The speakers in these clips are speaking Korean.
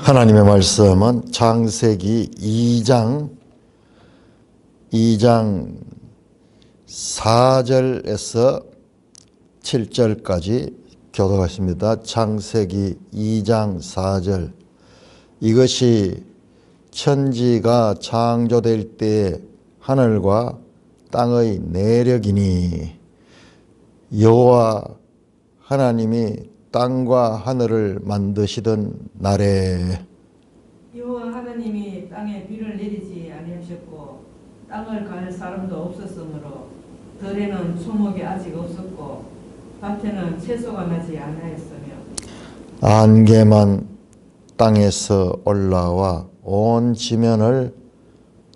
하나님의 말씀은 창세기 2장 4절에서 7절까지 교독하십니다. 창세기 2장 4절. 이것이 천지가 창조될 때 하늘과 땅의 내력이니 여호와 하나님이 땅과 하늘을 만드시던 날에 여호와 하나님이 땅에 비를 내리지 아니하셨고 땅을 갈 사람도 없었으므로 들에는 초목이 아직 없었고 밭에는 채소가 나지 아니하였으며 안개만 땅에서 올라와 온 지면을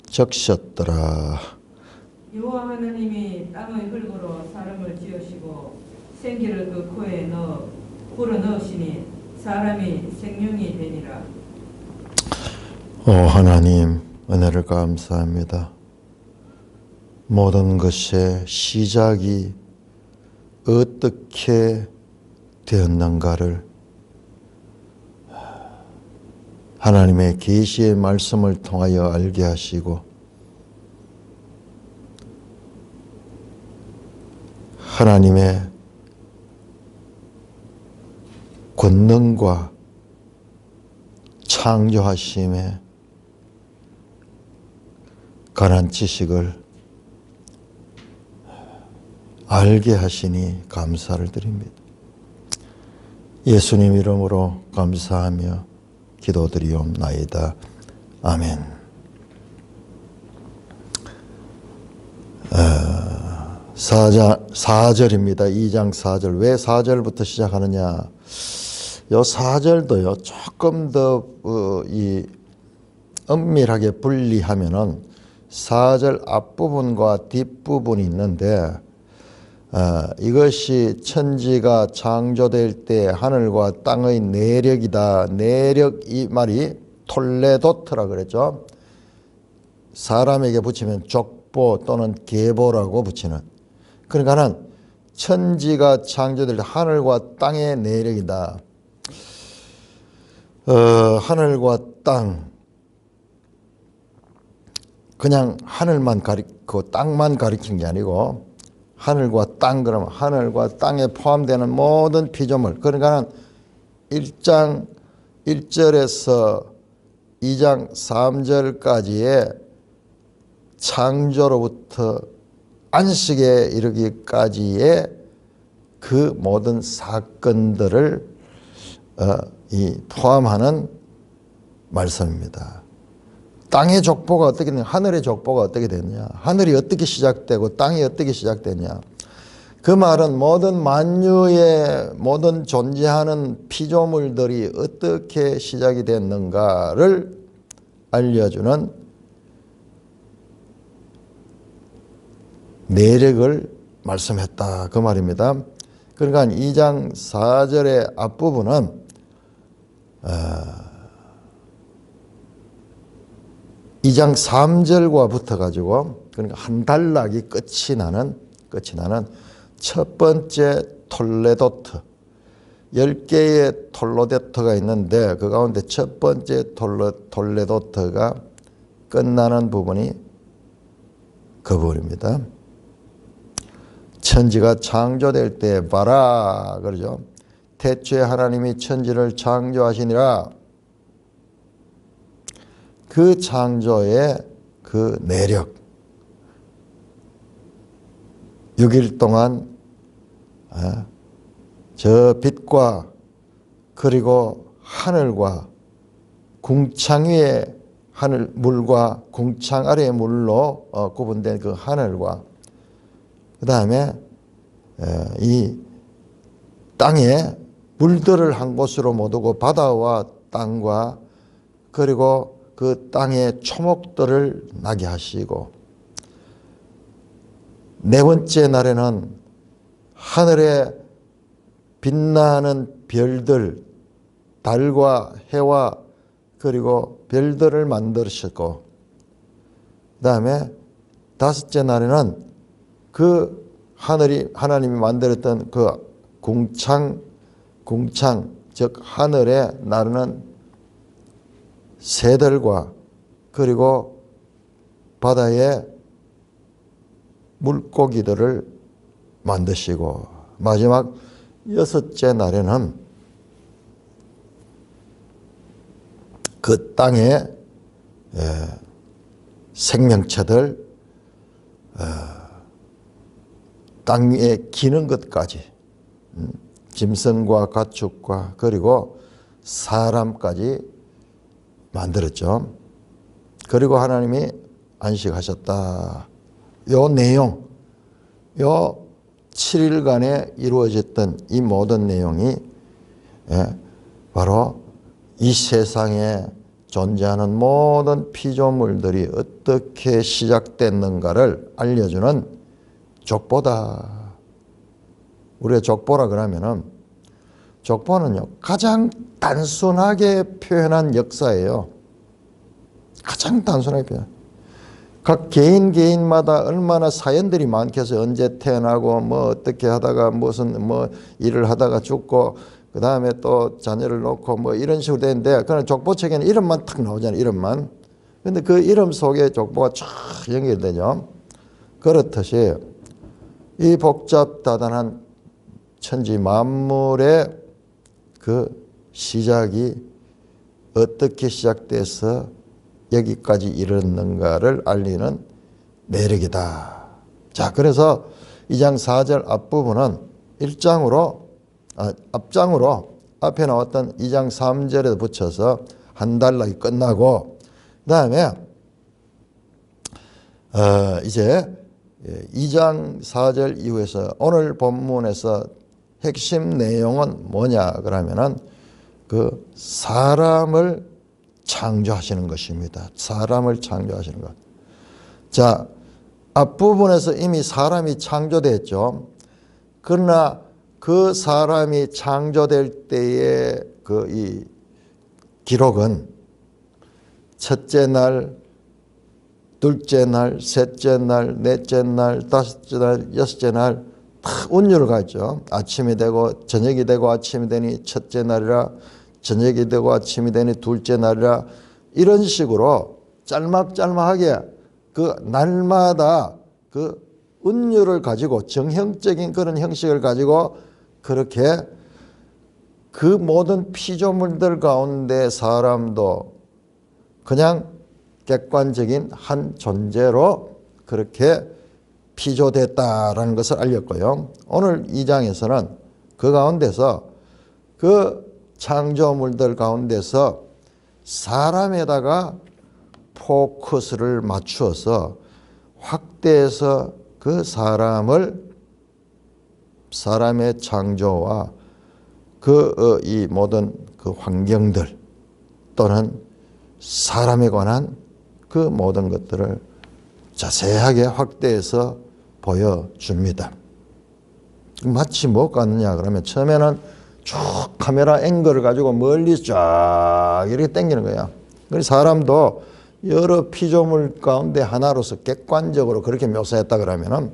적셨더라. 여호와 하나님이 땅의 흙으로 사람을 지으시고 생기를 그 코에 불어 넣으시니 사람이 생명이 되니라. 오 하나님, 은혜를 감사합니다. 모든 것의 시작이 어떻게 되었는가를 하나님의 계시의 말씀을 통하여 알게 하시고 하나님의 권능과 창조하심에 관한 지식을 알게 하시니 감사를 드립니다. 예수님 이름으로 감사하며 기도드리옵나이다. 아멘. 4절입니다. 2장 4절. 왜 4절부터 시작하느냐? 요 4절도요, 조금 더 엄밀하게 분리하면은 4절 앞부분과 뒷부분이 있는데, 이것이 천지가 창조될 때 하늘과 땅의 내력이다. 내력, 이 말이 톨레도트라 그랬죠. 사람에게 붙이면 족보 또는 계보라고 붙이는. 그러니까는 천지가 창조될 때 하늘과 땅의 내력이다. 하늘과 땅, 그냥 하늘만 가리키고 땅만 가리킨 게 아니고 하늘과 땅 그러면 하늘과 땅에 포함되는 모든 피조물, 그러니까 1장 1절에서 2장 3절까지의 창조로부터 안식에 이르기까지의 그 모든 사건들을 포함하는 말씀입니다. 땅의 족보가 어떻게 되냐, 하늘의 족보가 어떻게 되느냐, 하늘이 어떻게 시작되고 땅이 어떻게 시작되냐, 그 말은 모든 만유의 모든 존재하는 피조물들이 어떻게 시작이 됐는가를 알려주는 내력을 말씀했다, 그 말입니다. 그러니까 2장 4절의 앞부분은 2장 3절과 붙어가지고, 그러니까 한 단락이 끝이 나는 첫 번째 톨레도트, 10개의 톨레도트가 있는데 그 가운데 첫 번째 톨레도트가 끝나는 부분이 그 부분입니다. 천지가 창조될 때 봐라 그러죠. 태초에 하나님이 천지를 창조하시니라. 그 창조의 그 내력, 6일 동안 저 빛과 그리고 하늘과 궁창 위의 하늘 물과 궁창 아래의 물로 구분된 그 하늘과 그 다음에 이 땅에 물들을 한 곳으로 모두고 바다와 땅과 그리고 그 땅의 초목들을 나게 하시고, 네 번째 날에는 하늘에 빛나는 별들, 달과 해와 그리고 별들을 만드셨고, 그 다음에 다섯째 날에는 그 하나님이 만들었던 그 궁창 즉 하늘에 나르는 새들과 그리고 바다의 물고기들을 만드시고 마지막 여섯째 날에는 그 땅의 생명체들, 땅에 기는 것까지, 짐승과 가축과 그리고 사람까지 만들었죠. 그리고 하나님이 안식하셨다. 요 내용, 요 7일간에 이루어졌던 이 모든 내용이 바로 이 세상에 존재하는 모든 피조물들이 어떻게 시작됐는가를 알려주는 족보다. 우리가 족보라 그러면은 족보는요 가장 단순하게 표현한 역사예요. 가장 단순하게 표현. 각 개인마다 얼마나 사연들이 많겠어요. 언제 태어나고 뭐 어떻게 하다가 무슨 뭐 일을 하다가 죽고 그 다음에 또 자녀를 놓고 뭐 이런 식으로 되는데 그런 족보책에는 이름만 탁 나오잖아요. 이름만. 근데 그 이름 속에 족보가 쫙 연결되죠. 그렇듯이 이 복잡다단한 천지 만물의 그 시작이 어떻게 시작돼서 여기까지 이르렀는가를 알리는 내력이다. 자, 그래서 2장 4절 앞부분은 앞장으로 앞에 나왔던 2장 3절에 붙여서 한 단락이 끝나고 그 다음에 이제 2장 4절 이후에서 오늘 본문에서 핵심 내용은 뭐냐 그러면은 그 사람을 창조하시는 것입니다. 사람을 창조하시는 것. 자, 앞부분에서 이미 사람이 창조됐죠. 그러나 그 사람이 창조될 때의 그 이 기록은 첫째 날, 둘째 날, 셋째 날, 넷째 날, 다섯째 날, 여섯째 날 다 운율을 가죠. 아침이 되고 저녁이 되고 아침이 되니 첫째 날이라, 저녁이 되고 아침이 되니 둘째 날이라, 이런 식으로 짤막짤막하게 그 날마다 그 운율을 가지고 정형적인 그런 형식을 가지고 그렇게 그 모든 피조물들 가운데 사람도 그냥 객관적인 한 존재로 그렇게 피조됐다라는 것을 알렸고요. 오늘 2장에서는 그 가운데서 그 창조물들 가운데서 사람에다가 포커스를 맞추어서 확대해서 그 사람의 창조와 그 이 모든 그 환경들 또는 사람에 관한 그 모든 것들을 자세하게 확대해서 보여줍니다. 마치 뭐 같느냐 그러면 처음에는 쭉 카메라 앵글을 가지고 멀리 쫙 이렇게 당기는 거야. 그래서 사람도 여러 피조물 가운데 하나로서 객관적으로 그렇게 묘사했다 그러면은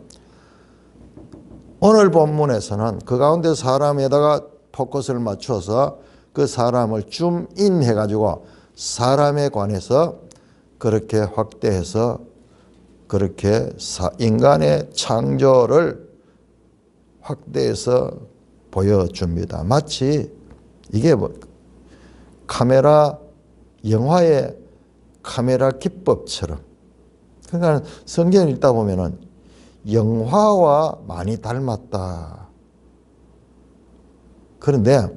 오늘 본문에서는 그 가운데 사람에다가 포커스를 맞춰서 그 사람을 줌인 해가지고 사람에 관해서 그렇게 확대해서 그렇게 인간의 창조를 확대해서 보여줍니다. 마치 이게 뭐 영화의 카메라 기법처럼. 그러니까 성경을 읽다 보면은 영화와 많이 닮았다. 그런데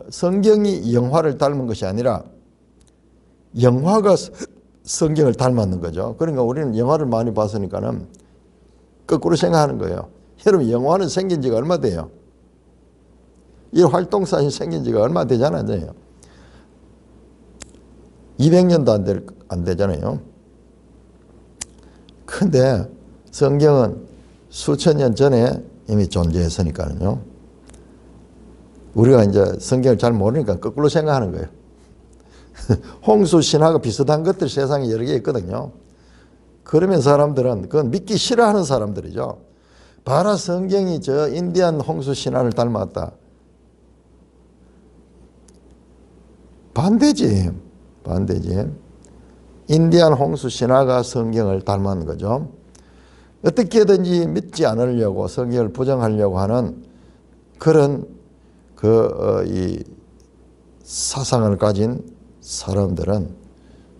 성경이 영화를 닮은 것이 아니라 영화가 성경을 닮았는 거죠. 그러니까 우리는 영화를 많이 봤으니까는 거꾸로 생각하는 거예요. 여러분, 영화는 생긴 지가 얼마 돼요? 이 활동사진 생긴 지가 얼마 되지 않아요? 200년도 안 되잖아요. 근데 성경은 수천 년 전에 이미 존재했으니까요. 우리가 이제 성경을 잘 모르니까 거꾸로 생각하는 거예요. 홍수 신화가 비슷한 것들 세상에 여러 개 있거든요. 그러면 사람들은 그건 믿기 싫어하는 사람들이죠. 봐라, 성경이 저 인디안 홍수 신화를 닮았다. 반대지. 인디안 홍수 신화가 성경을 닮은 거죠. 어떻게든지 믿지 않으려고 성경을 부정하려고 하는 그런 이 사상을 가진 사람들은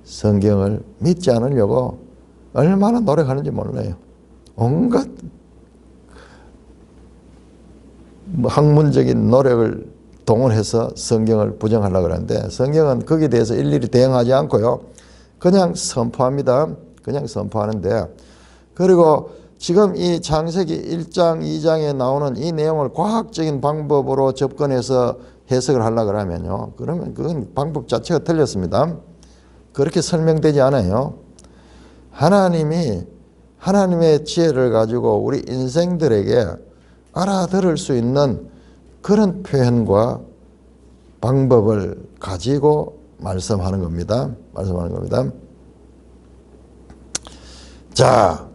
성경을 믿지 않으려고 얼마나 노력하는지 몰라요. 온갖 학문적인 노력을 동원해서 성경을 부정하려고 하는데 성경은 거기에 대해서 일일이 대응하지 않고요. 그냥 선포합니다. 그냥 선포하는데 그리고 지금 이 창세기 1장, 2장에 나오는 이 내용을 과학적인 방법으로 접근해서 해석을 하려고 하면요. 그러면 그건 방법 자체가 틀렸습니다. 그렇게 설명되지 않아요. 하나님의 지혜를 가지고 우리 인생들에게 알아들을 수 있는 그런 표현과 방법을 가지고 말씀하는 겁니다. 자,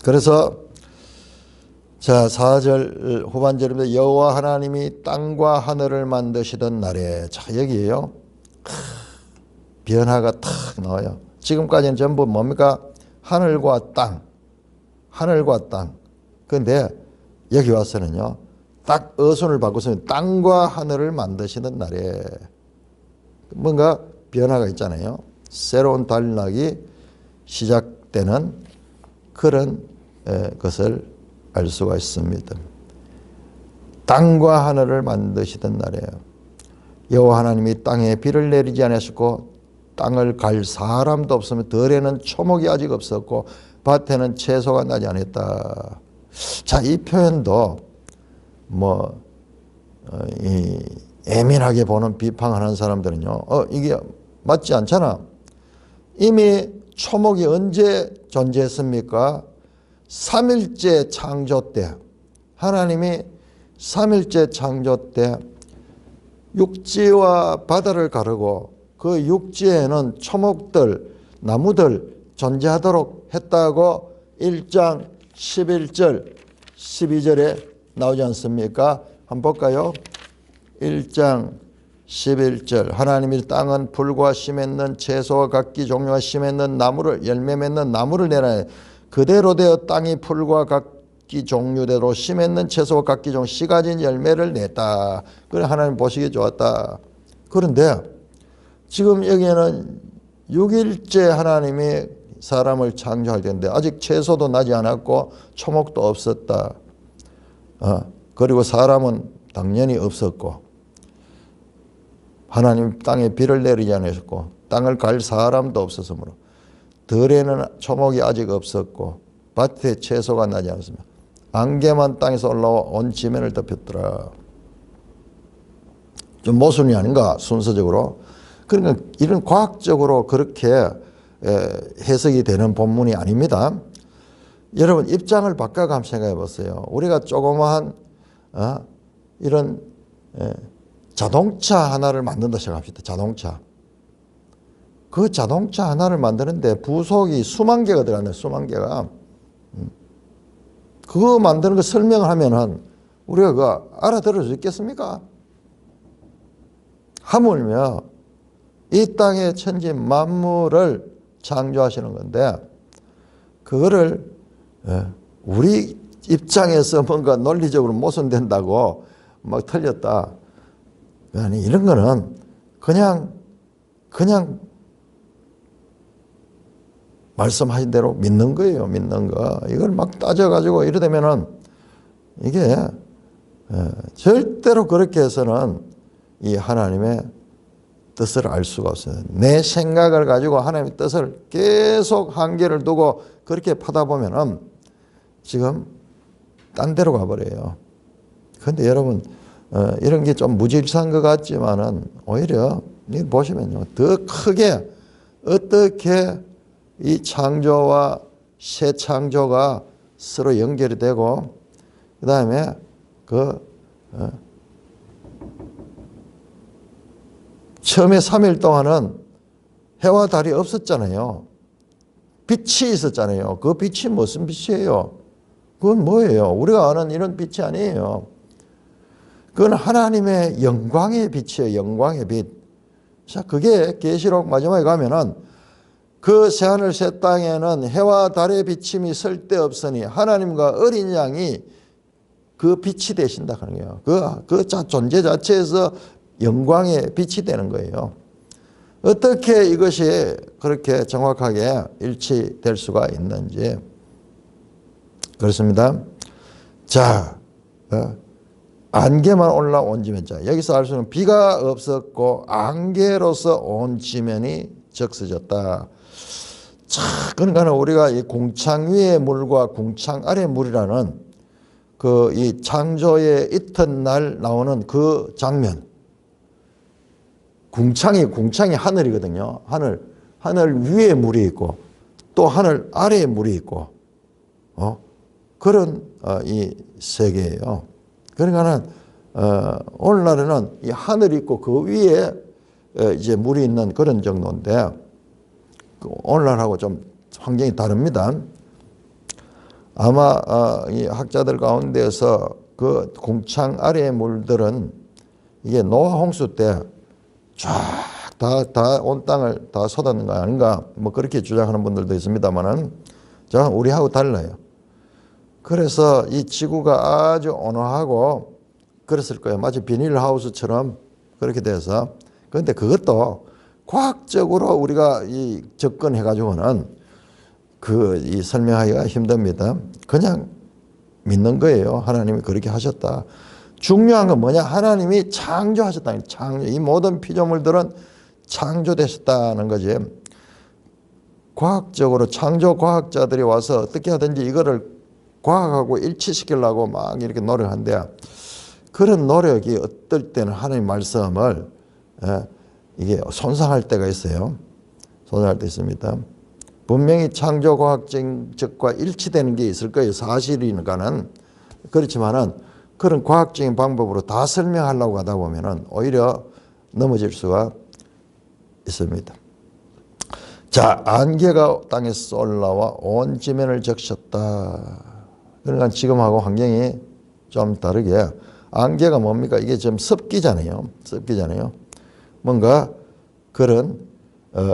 그래서 4절 후반절입니다. 여호와 하나님이 땅과 하늘을 만드시던 날에, 자 여기에요. 변화가 탁 나와요. 지금까지는 전부 뭡니까? 하늘과 땅. 그런데 여기 와서는요. 딱 어순을 바꾸서는 땅과 하늘을 만드시는 날에 뭔가 변화가 있잖아요. 새로운 단락이 시작되는 그런 것을 알 수가 있습니다. 땅과 하늘을 만드시던 날에요. 여호와 하나님이 땅에 비를 내리지 않으셨고 땅을 갈 사람도 없으며 들에는 초목이 아직 없었고 밭에는 채소가 나지 않았다. 자, 이 표현도 예민하게 보는 비판하는 사람들은요. 이게 맞지 않잖아. 이미 초목이 언제 존재했습니까? 3일째 창조 때. 하나님이 3일째 창조 때 육지와 바다를 가르고 그 육지에는 초목들, 나무들 존재하도록 했다고 1장 11절, 12절에 나오지 않습니까? 한번 볼까요? 1장 11절 하나님이 땅은 풀과 씨 맺는 채소와 각기 종류와 씨 맺는 나무를 열매 맺는 나무를 내라. 그대로 되어 땅이 풀과 각기 종류대로 씨 맺는 채소와 각기 종류 씨 가진 열매를 냈다. 그래 하나님 보시기에 좋았다. 그런데 지금 여기에는 6일째 하나님이 사람을 창조할 텐데 아직 채소도 나지 않았고 초목도 없었다. 그리고 사람은 당연히 없었고 하나님 땅에 비를 내리지 않으셨고 땅을 갈 사람도 없었으므로 들에는 초목이 아직 없었고 밭에 채소가 나지 않았습니다. 안개만 땅에서 올라와 온 지면을 덮였더라. 좀 모순이 아닌가 순서적으로. 그러니까 이런 과학적으로 그렇게 해석이 되는 본문이 아닙니다. 여러분 입장을 바꿔가 한번 생각해 보세요. 우리가 조그마한 이런 자동차 하나를 만든다 생각합시다. 자동차. 그 자동차 하나를 만드는데 부속이 수만 개가 들어가네. 수만 개가. 그거 만드는 거 설명을 하면은 우리가 그거 알아들을 수 있겠습니까? 하물며 이 땅의 천지 만물을 창조하시는 건데 그거를 우리 입장에서 뭔가 논리적으로 모순된다고 막 틀렸다. 아니 이런 거는 그냥 말씀하신 대로 믿는 거예요. 믿는 거. 이걸 막 따져가지고 이러다면은 이게 절대로 그렇게 해서는 이 하나님의 뜻을 알 수가 없어요. 내 생각을 가지고 하나님의 뜻을 계속 한계를 두고 그렇게 파다 보면은 지금 딴 데로 가버려요. 그런데 여러분 이런 게 좀 무질서한 것 같지만은 오히려 보시면요. 더 크게 어떻게 이 창조와 새 창조가 서로 연결이 되고 그 다음에 처음에 3일 동안은 해와 달이 없었잖아요. 빛이 있었잖아요. 그 빛이 무슨 빛이에요? 그건 뭐예요? 우리가 아는 이런 빛이 아니에요. 그건 하나님의 영광의 빛이에요. 영광의 빛. 자, 그게 계시록 마지막에 가면은 그 새하늘 새 땅에는 해와 달의 비침이 쓸데없으니 하나님과 어린 양이 그 빛이 되신다 하는 거예요. 그 존재 자체에서 영광의 빛이 되는 거예요. 어떻게 이것이 그렇게 정확하게 일치될 수가 있는지. 그렇습니다. 자, 안개만 올라온 지면, 자, 여기서 알 수 있는 비가 없었고 안개로서 온 지면이 적셔졌다. 자, 그러니까 우리가 이 궁창 위의 물과 궁창 아래 물이라는 그 이 창조의 이튿날 나오는 그 장면. 궁창이 하늘이거든요. 하늘 위에 물이 있고 또 하늘 아래에 물이 있고, 그런 이 세계예요. 그러니까는 오늘날에는 이 하늘이 있고 그 위에 이제 물이 있는 그런 정도인데, 오늘날하고 좀 환경이 다릅니다. 아마 이 학자들 가운데서 그 궁창 아래의 물들은 이게 노아 홍수 때 쫙 다 온 땅을 다 쏟았는 거 아닌가, 뭐 그렇게 주장하는 분들도 있습니다만은, 자, 우리하고 달라요. 그래서 이 지구가 아주 온화하고 그랬을 거예요. 마치 비닐하우스처럼 그렇게 돼서. 그런데 그것도 과학적으로 우리가 이 접근해가지고는 이 설명하기가 힘듭니다. 그냥 믿는 거예요. 하나님이 그렇게 하셨다. 중요한 건 뭐냐? 하나님이 창조하셨다. 이 모든 피조물들은 창조되셨다는 거지. 과학적으로 창조 과학자들이 와서 어떻게 하든지 이거를 과학하고 일치시키려고 막 이렇게 노력한데, 그런 노력이 어떨 때는 하나님 말씀을 이게 손상할 때가 있어요. 손상할 때 있습니다. 분명히 창조 과학적과 일치되는 게 있을 거예요. 사실이니까는. 그렇지만은 그런 과학적인 방법으로 다 설명하려고 하다 보면은 오히려 넘어질 수가 있습니다. 자, 안개가 땅에서 올라와 온 지면을 적셨다. 그러니까 지금하고 환경이 좀 다르게, 안개가 뭡니까? 이게 좀 습기잖아요. 뭔가 그런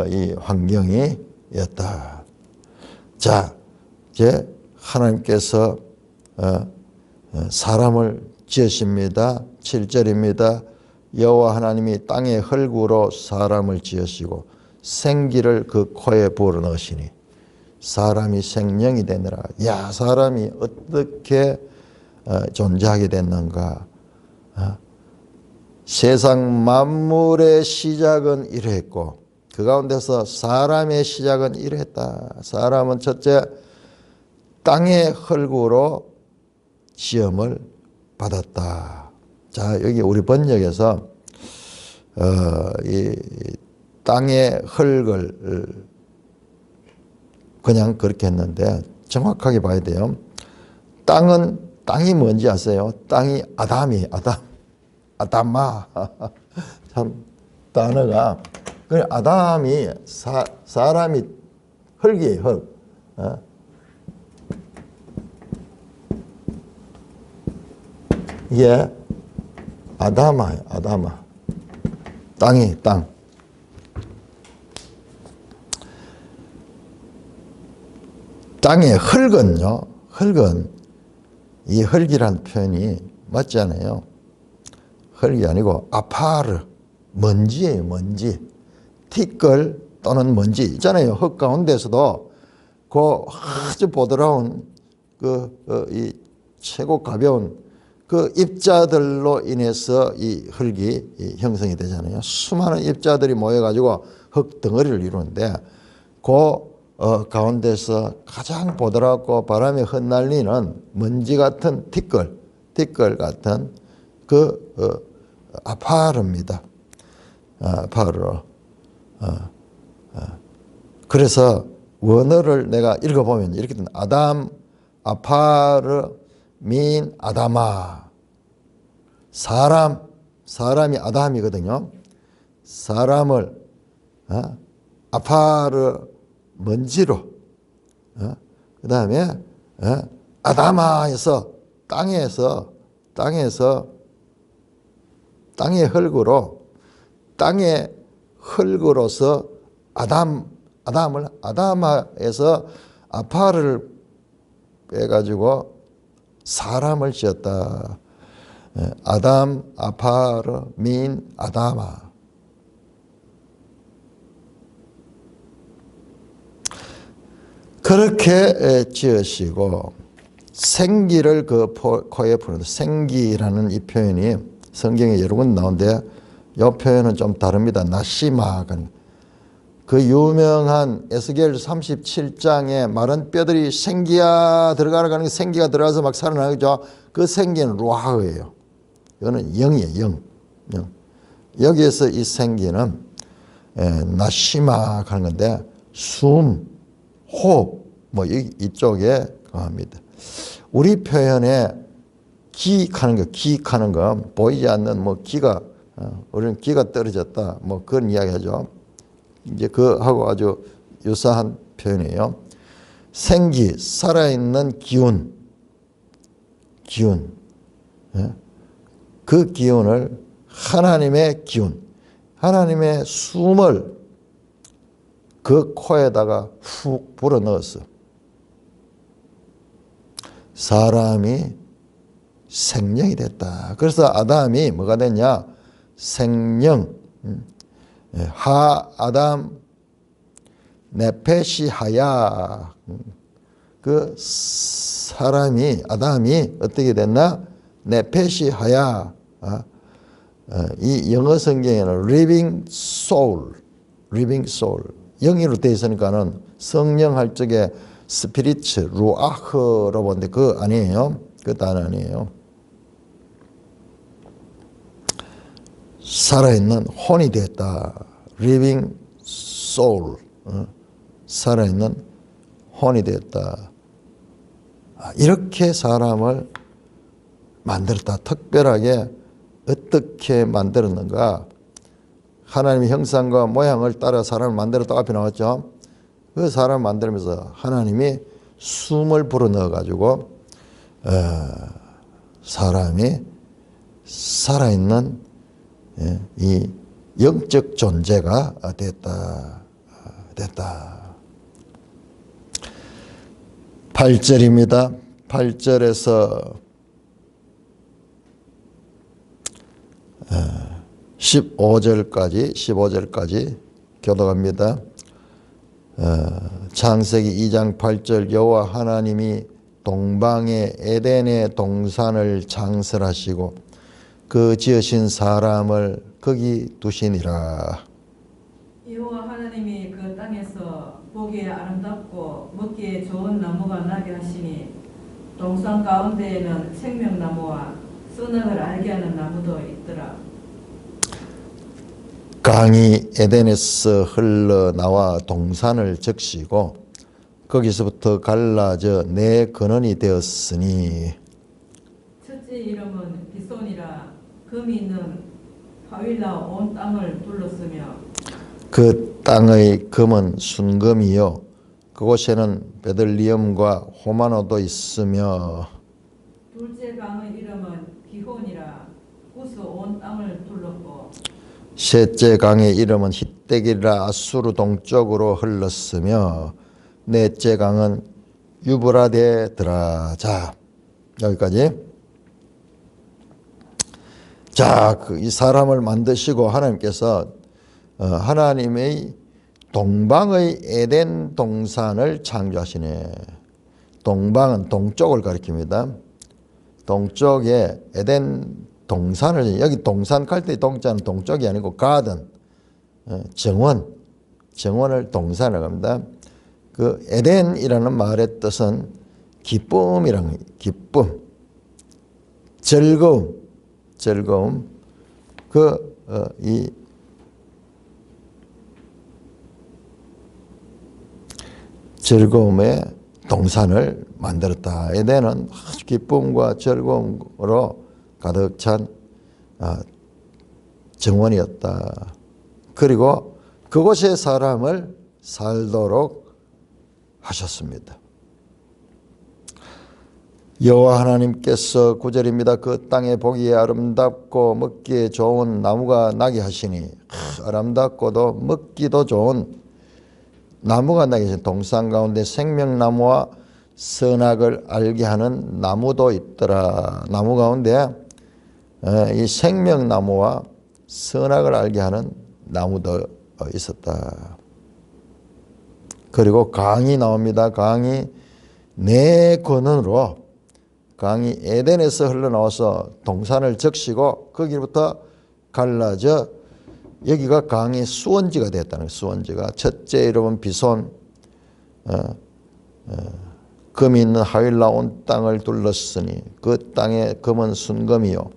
이 환경이었다. 자, 이제 하나님께서 사람을 지으십니다. 7절입니다. 여호와 하나님이 땅의 흙으로 사람을 지으시고 생기를 그 코에 불어넣으시니 사람이 생명이 되느라. 야, 사람이 어떻게 존재하게 됐는가. 세상 만물의 시작은 이러했고 그 가운데서 사람의 시작은 이러했다. 사람은 첫째 땅의 흙으로 시험을 받았다. 자, 여기 우리 번역에서 이 땅의 흙을 그냥 그렇게 했는데 정확하게 봐야 돼요. 땅이 뭔지 아세요? 땅이 아담마. 참 단어가. 그래, 아담이 사람이 흙이에요, 흙. 이게 아담아예요, 아담아. 땅. 땅의 흙은요, 이 흙이라는 표현이 맞지 않아요. 흙이 아니고 아파르, 먼지예요, 먼지. 티끌 또는 먼지 있잖아요. 흙 가운데서도 그 아주 보드라운 이 최고 가벼운 그 입자들로 인해서 이 흙이 형성이 되잖아요. 수많은 입자들이 모여가지고 흙 덩어리를 이루는데 그 가운데서 가장 보드랍고 바람에 흩날리는 먼지 같은 티끌 같은 아파르입니다. 아파르. 그래서 원어를 내가 읽어보면 이렇게 된 아담 아파르 민 아담아. 사람이 아담이거든요. 사람을 아파르 먼지로, 그 다음에 아담아에서 땅의 흙으로, 땅의 흙으로서 아담에서 아파를 빼가지고 사람을 지었다. 아담, 아파르, 민, 아다마. 그렇게 지으시고 생기를 그 코에 푸는다. 생기라는 이 표현이 성경에 여러 군 나오는데 이 표현은 좀 다릅니다. 나시마. 그 유명한 에스겔 37장에 마른 뼈들이 생기야 들어가는 생기가 들어가서 막 살아나죠. 그 생기는 루아흐예요. 이거는 영이에요. 영. 여기에서 이 생기는 나시마 하는 건데 숨, 호흡 뭐 이쪽에 합니다. 우리 표현에 기익하는 거 보이지 않는 뭐 기가 우리는 기가 떨어졌다 뭐 그런 이야기하죠. 이제 그하고 아주 유사한 표현이에요. 생기, 살아있는 기운. 그 기운을 하나님의 기운, 하나님의 숨을 그 코에다가 훅 불어넣었어. 사람이 생명이 됐다. 그래서 아담이 뭐가 됐냐? 생명. 하 아담 네페시하야. 그 사람이 아담이 어떻게 됐나? 네페시하야. 이 영어 성경에는 living soul, 영이로 되어 있으니까는 성령 할 적에 스피리츠, 루아흐로 보는데 그거 아니에요. 그 단어 아니에요. 살아있는 혼이 됐다. living soul. 살아있는 혼이 됐다. 이렇게 사람을 만들었다. 특별하게 어떻게 만들었는가? 하나님의 형상과 모양을 따라 사람을 만들었다. 앞에 나왔죠. 그 사람을 만들면서 하나님이 숨을 불어넣어 가지고 사람이 살아있는 이 영적 존재가 됐다. 8절입니다. 8절에서 15절까지 교독합니다. 창세기 2장 8절 여호와 하나님이 동방의 에덴의 동산을 창설하시고 그 지으신 사람을 거기 두시니라. 여호와 하나님이 그 땅에서 보기에 아름답고 먹기에 좋은 나무가 나게 하시니 동산 가운데에는 생명나무와 선악을 알게 하는 나무도 있더라. 강이 에덴에서 흘러나와 동산을 적시고 거기서부터 갈라져 네 근원이 되었으니 첫째 이름은 비손이라 금이 있는 하윌라 온 땅을 둘렀으며 그 땅의 금은 순금이요 그곳에는 베들리엄과 호마노도 있으며 둘째 강의 이름은 기혼이라 구스 온 땅을 둘렀고 셋째 강의 이름은 히떼길이라 아수르 동쪽으로 흘렀으며 넷째 강은 유브라데더라. 자, 여기까지. 자, 이 사람을 만드시고 하나님께서 하나님의 동방의 에덴 동산을 창조하시네. 동방은 동쪽을 가리킵니다. 동쪽에 에덴 동산을, 여기 동산 갈 때 동자는 동쪽이 아니고 가든, 정원을 동산을 합니다. 그 에덴이라는 말의 뜻은 기쁨이라는 거예요. 기쁨, 즐거움. 이 즐거움의 동산을 만들었다. 에덴은 아주 기쁨과 즐거움으로 가득 찬 정원이었다. 그리고 그곳에 사람을 살도록 하셨습니다. 여호와 하나님께서 9절입니다. 그 땅에 보기에 아름답고 먹기에 좋은 나무가 나게 하시니, 아름답고도 먹기도 좋은 나무가 나게 하시니, 동산 가운데 생명나무와 선악을 알게 하는 나무도 있더라. 나무 가운데 이 생명나무와 선악을 알게 하는 나무도 있었다. 그리고 강이 나옵니다. 강이 네 권원으로, 강이 에덴에서 흘러나와서 동산을 적시고 거기부터 갈라져 여기가 강이 수원지가 됐다는 거예요. 수원지가 첫째 이름은 비손, 금이 있는 하윌라 온 땅을 둘렀으니 그 땅에 금은 순금이요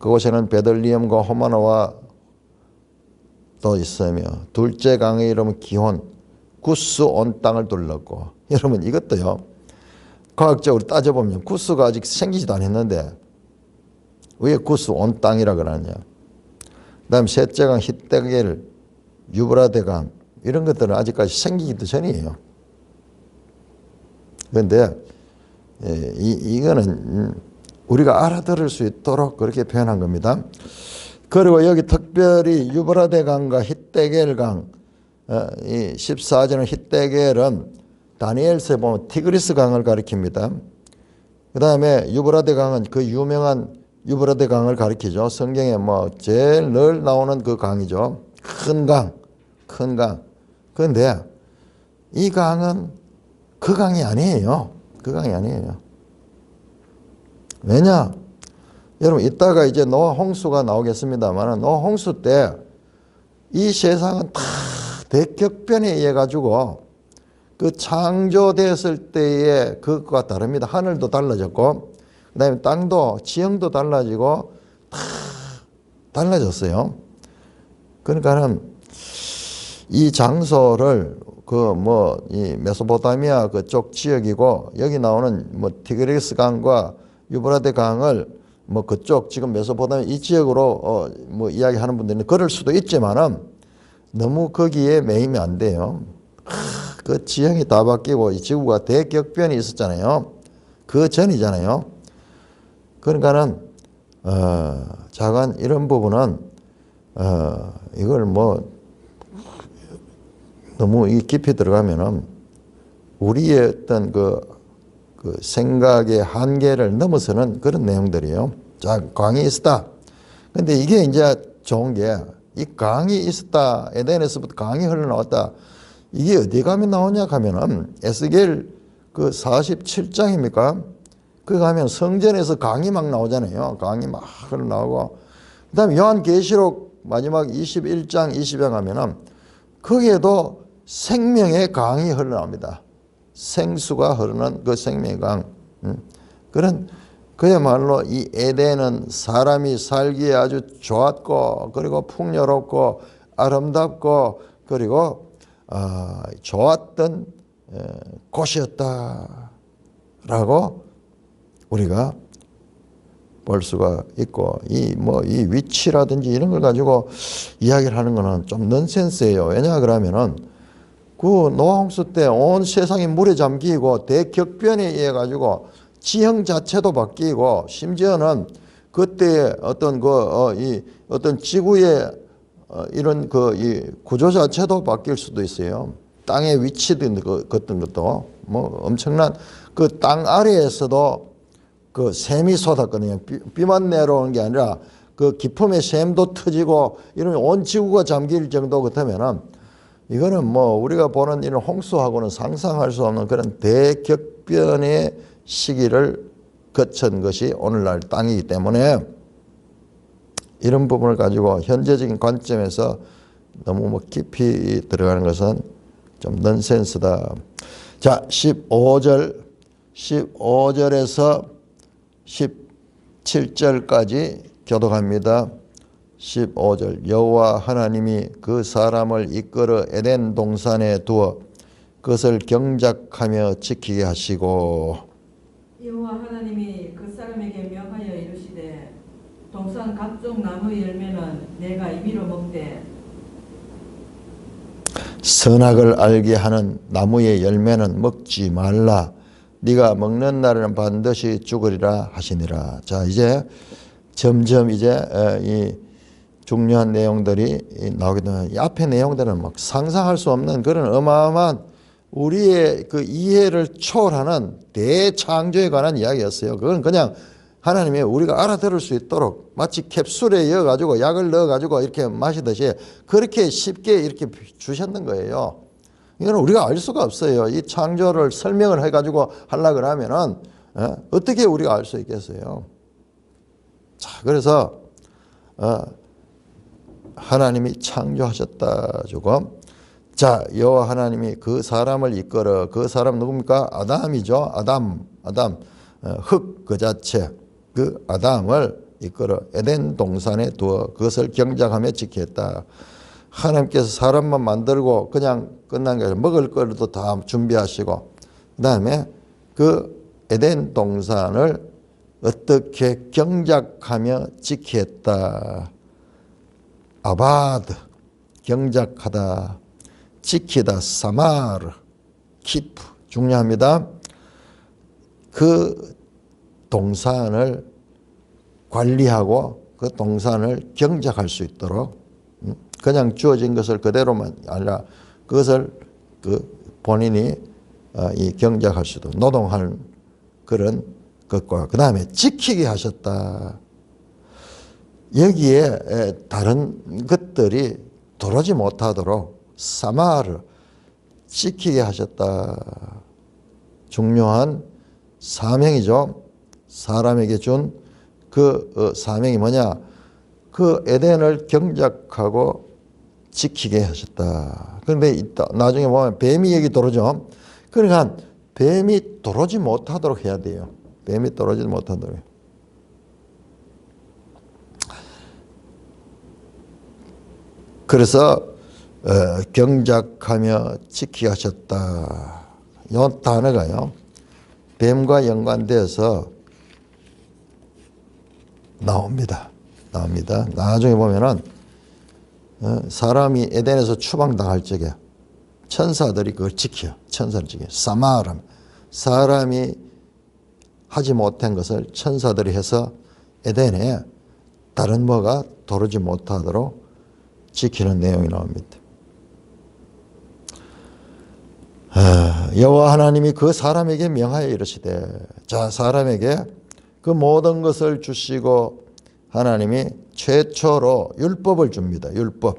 그곳에는 베들리엄과 호마노와 또 있으며, 둘째 강의 이름은 기혼, 구스 온 땅을 둘렀고. 여러분 이것도요, 과학적으로 따져보면 구스가 아직 생기지도 않았는데 왜 구스 온 땅이라 그러느냐. 그 다음 셋째 강 히데겔, 유브라데 강, 이런 것들은 아직까지 생기기도 전이에요. 그런데 이거는 우리가 알아들을 수 있도록 그렇게 표현한 겁니다. 그리고 여기 특별히 유브라데 강과 히데겔 강, 이 14절은 히데겔은 다니엘서에 보면 티그리스 강을 가리킵니다. 그 다음에 유브라데 강은 그 유명한 유브라데 강을 가리키죠. 성경에 뭐 제일 늘 나오는 그 강이죠. 큰 강, 큰 강. 그런데 이 강은 그 강이 아니에요. 그 강이 아니에요. 왜냐? 여러분 이따가 이제 노아 홍수가 나오겠습니다만, 노아 홍수 때 이 세상은 다 대격변에 의해 가지고 그 창조됐을 때의 그것과 다릅니다. 하늘도 달라졌고, 그 다음에 땅도 지형도 달라지고 다 달라졌어요. 그러니까는 이 장소를 이 메소포타미아 그쪽 지역이고, 여기 나오는 뭐 티그리스 강과 유브라데 강을 뭐 그쪽 지금 메소포타미아 이 지역으로 뭐 이야기하는 분들은 그럴 수도 있지만은 너무 거기에 매이면 안 돼요. 그 지형이 다 바뀌고 이 지구가 대격변이 있었잖아요. 그 전이잖아요. 그러니까는 자간 이런 부분은 이걸 뭐 너무 깊이 들어가면은 우리의 어떤 그 생각의 한계를 넘어서는 그런 내용들이에요. 자, 강이 있었다. 근데 이게 이제 좋은 게, 이 강이 있었다, 에덴에서부터 강이 흘러나왔다, 이게 어디 가면 나오냐 하면은 에스겔 그 47장입니까? 그 가면 성전에서 강이 막 나오잖아요. 강이 막 흘러나오고, 그 다음에 요한계시록 마지막 21장 20장 가면은 거기에도 생명의 강이 흘러나옵니다. 생수가 흐르는 그 생명의 강. 그런 그야말로 이 에덴은 사람이 살기에 아주 좋았고, 그리고 풍요롭고 아름답고, 그리고 좋았던 곳이었다라고 우리가 볼 수가 있고, 이 위치라든지 이런 걸 가지고 이야기를 하는 거는 좀 넌센스예요. 왜냐 그러면은 그 노아 홍수 때 온 세상이 물에 잠기고 대격변에 의해 가지고 지형 자체도 바뀌고, 심지어는 그때 어떤 어떤 지구의 이런 이 구조 자체도 바뀔 수도 있어요. 땅의 위치든 어떤 것도 뭐 엄청난 그 땅 아래에서도 그 샘이 쏟았거든요. 비만 내려오는 게 아니라 그 깊음의 샘도 터지고 이러면 온 지구가 잠길 정도 같으면은, 이거는 뭐 우리가 보는 이런 홍수하고는 상상할 수 없는 그런 대격변의 시기를 거친 것이 오늘날 땅이기 때문에, 이런 부분을 가지고 현재적인 관점에서 너무 뭐 깊이 들어가는 것은 좀 넌센스다. 자, 15절에서 17절까지 교독합니다. 15절, 여호와 하나님이 그 사람을 이끌어 에덴 동산에 두어 그것을 경작하며 지키게 하시고, 여호와 하나님이 그 사람에게 명하여 이르시되, 동산 각종 나무 열매는 내가 임의로 먹되 선악을 알게 하는 나무의 열매는 먹지 말라. 네가 먹는 날에는 반드시 죽으리라 하시니라. 자, 이제 점점 이제 이 중요한 내용들이 나오게 되면 이 앞에 내용들은 막 상상할 수 없는 그런 어마어마한 우리의 그 이해를 초월하는 대창조에 관한 이야기였어요. 그건 그냥 하나님이 우리가 알아들을 수 있도록 마치 캡슐에 넣어가지고 약을 넣어가지고 이렇게 마시듯이 그렇게 쉽게 이렇게 주셨는 거예요. 이건 우리가 알 수가 없어요. 이 창조를 설명을 해가지고 하려고 하면은 어떻게 우리가 알 수 있겠어요? 자, 그래서 하나님이 창조하셨다 주고, 자, 여호와 하나님이 그 사람을 이끌어, 그 사람 누굽니까? 아담이죠. 아담, 흙 그 자체, 그 아담을 이끌어 에덴 동산에 두어 그것을 경작하며 지켰다. 하나님께서 사람만 만들고 그냥 끝난 게 아니라 먹을 거리도 다 준비하시고, 그 다음에 그 에덴 동산을 어떻게 경작하며 지켰다. 아바드, 경작하다, 지키다, 사마르, 키프, 중요합니다. 그 동산을 관리하고 그 동산을 경작할 수 있도록, 그냥 주어진 것을 그대로만 아니라 그것을 그 본인이 이 경작할 수도 노동하는 그런 것과 그 다음에 지키게 하셨다. 여기에 다른 것들이 들어오지 못하도록 사마르, 지키게 하셨다. 중요한 사명이죠. 사람에게 준 그 사명이 뭐냐? 그 에덴을 경작하고 지키게 하셨다. 그런데 나중에 보면 뱀이 얘기 들어오죠. 그러니까 뱀이 들어오지 못하도록 해야 돼요. 뱀이 들어오지 못하도록. 그래서 경작하며 지키게 하셨다. 이 단어가요, 뱀과 연관되어서 나옵니다. 나중에 보면은 사람이 에덴에서 추방당할 적에 천사들이 그걸 지켜. 천사를 지켜. 사마람, 사람이 하지 못한 것을 천사들이 해서 에덴에 다른 뭐가 들어오지 못하도록 지키는 내용이 나옵니다. 여호와 하나님이 그 사람에게 명하여 이르시되, 자, 사람에게 그 모든 것을 주시고 하나님이 최초로 율법을 줍니다. 율법.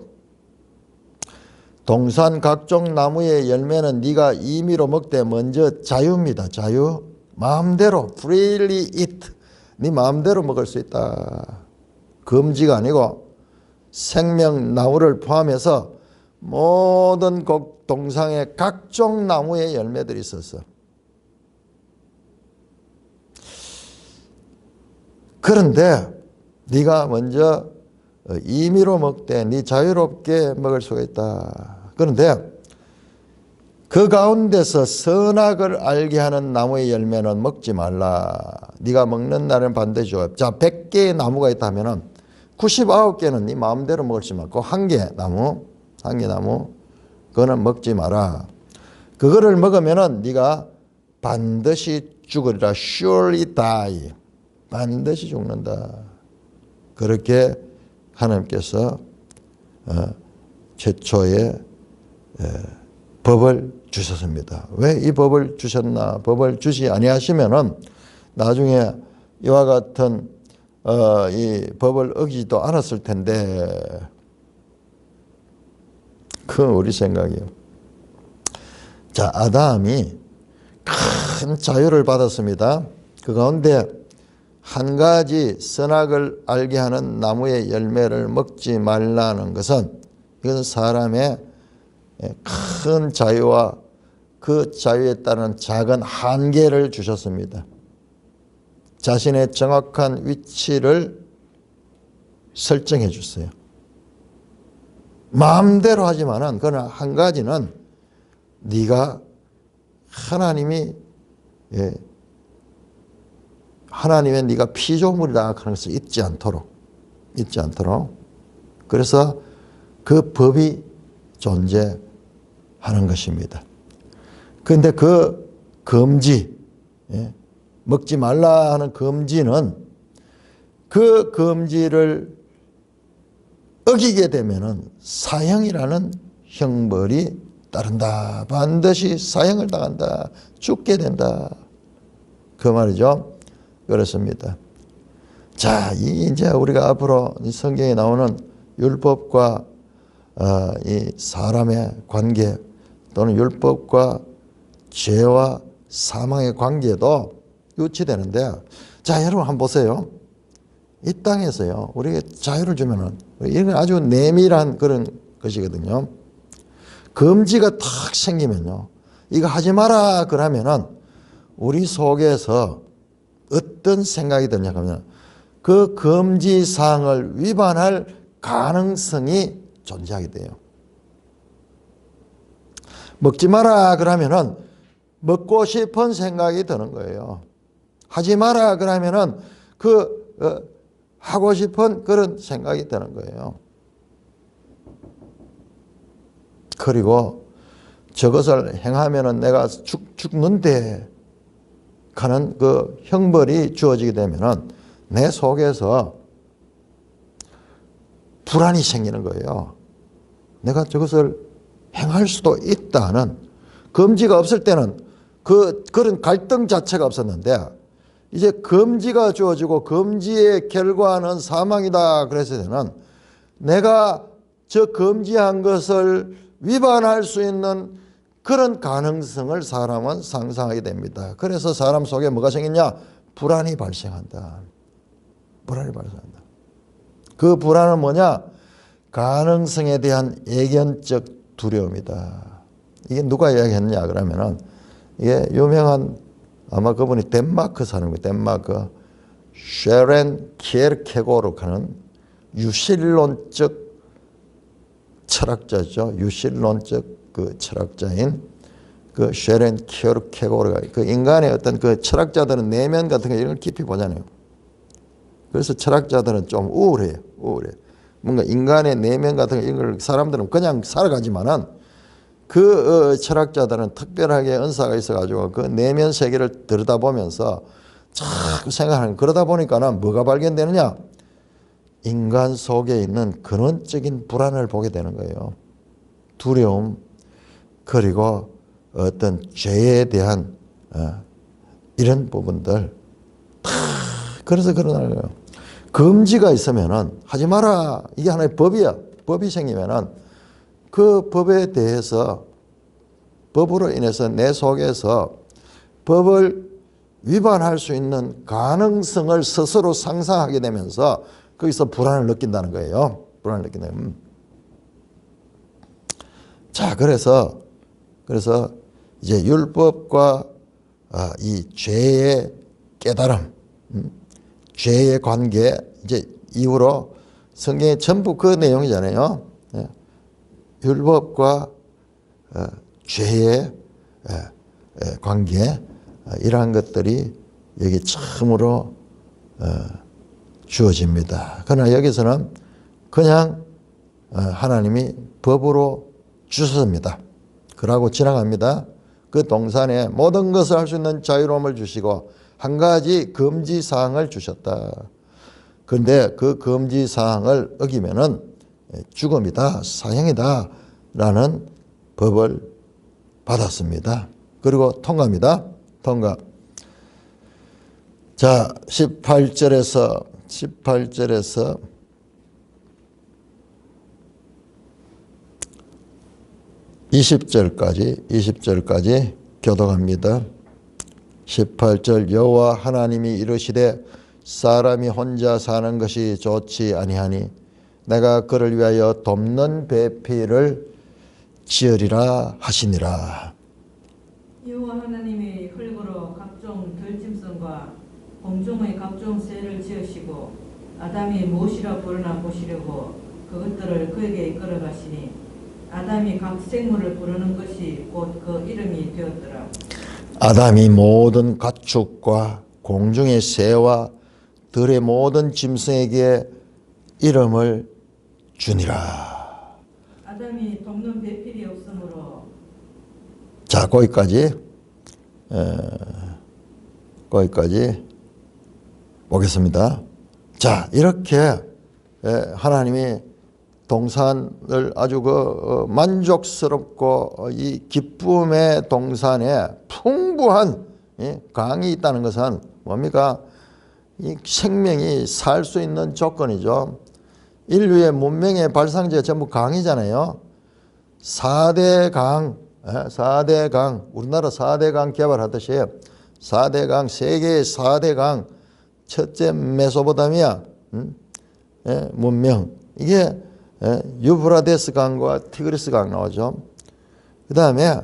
동산 각종 나무의 열매는 네가 임의로 먹되 먼저 자유입니다. 자유. 마음대로 freely eat. 네 마음대로 먹을 수 있다. 금지가 아니고 생명 나무를 포함해서 모든 동산의 각종 나무의 열매들이 있었어. 그런데 네가 먼저 임의로 먹되 네 자유롭게 먹을 수가 있다. 그런데 그 가운데서 선악을 알게 하는 나무의 열매는 먹지 말라. 네가 먹는 날은 반드시 죽어. 자, 100개의 나무가 있다면은 99개는 네 마음대로 먹을 수 있고 한 개 나무 그거는 먹지 마라. 그거를 먹으면은 네가 반드시 죽으리라. surely die. 반드시 죽는다. 그렇게 하나님께서 최초의 법을 주셨습니다. 왜 이 법을 주셨나? 법을 주시 아니하시면은 나중에 이와 같은 이 법을 어기지도 않았을 텐데, 그건 우리 생각이에요. 자, 아담이 큰 자유를 받았습니다. 그 가운데 한 가지 선악을 알게 하는 나무의 열매를 먹지 말라는 것은, 이것은 사람의 큰 자유와 그 자유에 따른 작은 한계를 주셨습니다. 자신의 정확한 위치를 설정해 주세요. 마음대로 하지만은 그러나 한 가지는 네가 하나님의 네가 피조물이다 하는 것을 잊지 않도록. 그래서 그 법이 존재하는 것입니다. 그런데 그 금지, 예? 먹지 말라 하는 금지는 그 금지를 어기게 되면은 사형이라는 형벌이 따른다. 반드시 사형을 당한다. 죽게 된다. 그 말이죠. 그렇습니다. 자, 이제 우리가 앞으로 이 성경에 나오는 율법과 이 사람의 관계 또는 율법과 죄와 사망의 관계도 유치되는데, 자, 여러분 한번 보세요. 이 땅에서요, 우리에게 자유를 주면은, 이건 아주 내밀한 그런 것이거든요. 금지가 탁 생기면요, 이거 하지 마라 그러면은 우리 속에서 어떤 생각이 드냐 하면 그 금지 사항을 위반할 가능성이 존재하게 돼요. 먹지 마라 그러면은 먹고 싶은 생각이 드는 거예요. 하지 마라 그러면은 하고 싶은 그런 생각이 드는 거예요. 그리고 저것을 행하면은 내가 죽는데 하는 그 형벌이 주어지게 되면은 내 속에서 불안이 생기는 거예요. 내가 저것을 행할 수도 있다는, 금지가 없을 때는 그런 갈등 자체가 없었는데 이제 금지가 주어지고 금지의 결과는 사망이다 그랬을 때는 내가 저 금지한 것을 위반할 수 있는 그런 가능성을 사람은 상상하게 됩니다. 그래서 사람 속에 뭐가 생기냐? 불안이 발생한다. 불안이 발생한다. 그 불안은 뭐냐? 가능성에 대한 예견적 두려움이다. 이게 누가 이야기했냐 그러면은 이게 유명한, 아마 그분이 덴마크 사람이에요. 덴마크 쉐렌 키에르케고르 하는 유실론적 철학자죠. 유실론적 그 철학자인 그 쉐렌 키에르케고르가 그 인간의 어떤 그 철학자들은 내면 같은 거 이런 걸 깊이 보잖아요. 그래서 철학자들은 좀 우울해요. 우울해. 뭔가 인간의 내면 같은 거 이런 걸 사람들은 그냥 살아가지만은 그 철학자들은 특별하게 은사가 있어가지고 그 내면 세계를 들여다보면서 자꾸 생각하는, 그러다 보니까는 뭐가 발견되느냐? 인간 속에 있는 근원적인 불안을 보게 되는 거예요. 두려움, 그리고 어떤 죄에 대한 이런 부분들 다, 그래서 그러는 거예요. 금지가 있으면은 하지 마라, 이게 하나의 법이야. 법이 생기면은 그 법에 대해서, 법으로 인해서 내 속에서 법을 위반할 수 있는 가능성을 스스로 상상하게 되면서 거기서 불안을 느낀다는 거예요. 불안을 느낀다는. 자, 그래서 이제 율법과 이 죄의 깨달음, 죄의 관계, 이제 이후로 성경에 전부 그 내용이잖아요. 율법과 죄의 관계, 이러한 것들이 여기 처음으로 주어집니다. 그러나 여기서는 그냥 하나님이 법으로 주셨습니다. 그러고 지나갑니다. 그 동산에 모든 것을 할 수 있는 자유로움을 주시고 한 가지 금지사항을 주셨다. 그런데 그 금지사항을 어기면은 죽음이다, 사형이다 라는 법을 받았습니다. 그리고 통과입니다. 통과. 자, 18절에서 20절까지 교독합니다. 18절, 여호와 하나님이 이르시되 사람이 혼자 사는 것이 좋지 아니하니 내가 그를 위하여 돕는 배필을 지으리라 하시니라. 여호와 하나님이 흙으로 각종 들짐승과 공중의 각종 새를 지으시고 아담이 무엇이라 부르나 보시려고 그것들을 그에게 이끌어 가시니 아담이 각 생물을 부르는 것이 곧 그 이름이 되었더라. 아담이 모든 가축과 공중의 새와 들의 모든 짐승에게 이름을 주니라. 아담이 돕는 배필이 없으므로. 자, 거기까지 거기까지 보겠습니다. 자, 이렇게 하나님이 동산을 아주 만족스럽고 이 기쁨의 동산에 풍부한 강이 있다는 것은 뭡니까? 이 생명이 살 수 있는 조건이죠. 인류의 문명의 발상지가 전부 강이잖아요. 4대 강, 4대 강, 우리나라 4대 강 개발하듯이 4대 강, 세계의 4대 강, 첫째 메소포타미아 문명, 이게 유프라데스 강과 티그리스 강 나오죠. 그 다음에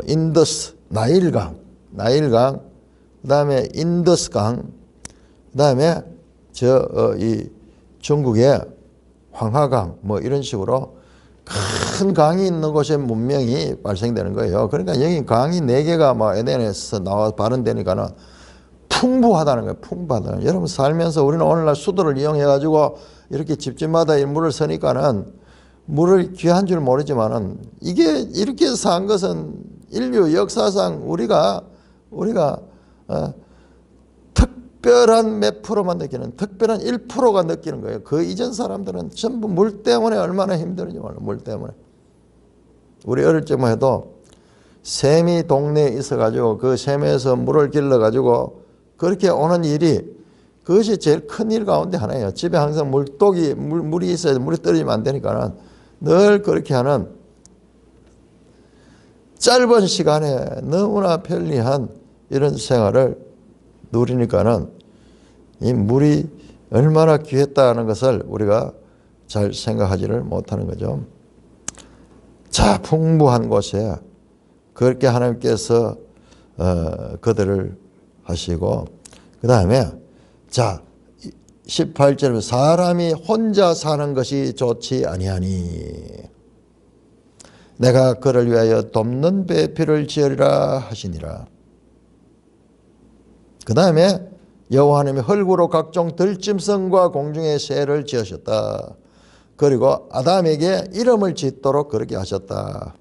인더스, 나일강, 그 다음에 인더스 강, 그 다음에 이 중국의 황하강, 이런 식으로 큰 강이 있는 곳에 문명이 발생되는 거예요. 그러니까 여기 강이 4개가 막 에덴에서 나와 발현되니까는 풍부하다는 거예요. 풍부하다는 거예요. 여러분 살면서 우리는 오늘날 수도를 이용해가지고 이렇게 집집마다 물을 쓰니까는 물을 귀한 줄 모르지만은 이게 이렇게 산 것은 인류 역사상 우리가 특별한 몇 프로만 느끼는, 특별한 1%가 느끼는 거예요. 그 이전 사람들은 전부 물 때문에 얼마나 힘들은지 몰라요. 물 때문에. 우리 어릴 적만 해도 샘이 동네에 있어가지고 그 샘에서 물을 길러가지고 그렇게 오는 일이, 그것이 제일 큰 일 가운데 하나예요. 집에 항상 물이 있어야 물이 떨어지면 안 되니까는 늘 그렇게 하는 짧은 시간에 너무나 편리한 이런 생활을 누리니까는 이 물이 얼마나 귀했다는 것을 우리가 잘 생각하지를 못하는 거죠. 자, 풍부한 곳에 그렇게 하나님께서 그들을 하시고, 그 다음에 자 18절에 사람이 혼자 사는 것이 좋지 아니하니 내가 그를 위하여 돕는 배필을 지으리라 하시니라. 그 다음에 여호와 하나님이 흙으로 각종 들짐승과 공중의 새를 지으셨다. 그리고 아담에게 이름을 짓도록 그렇게 하셨다.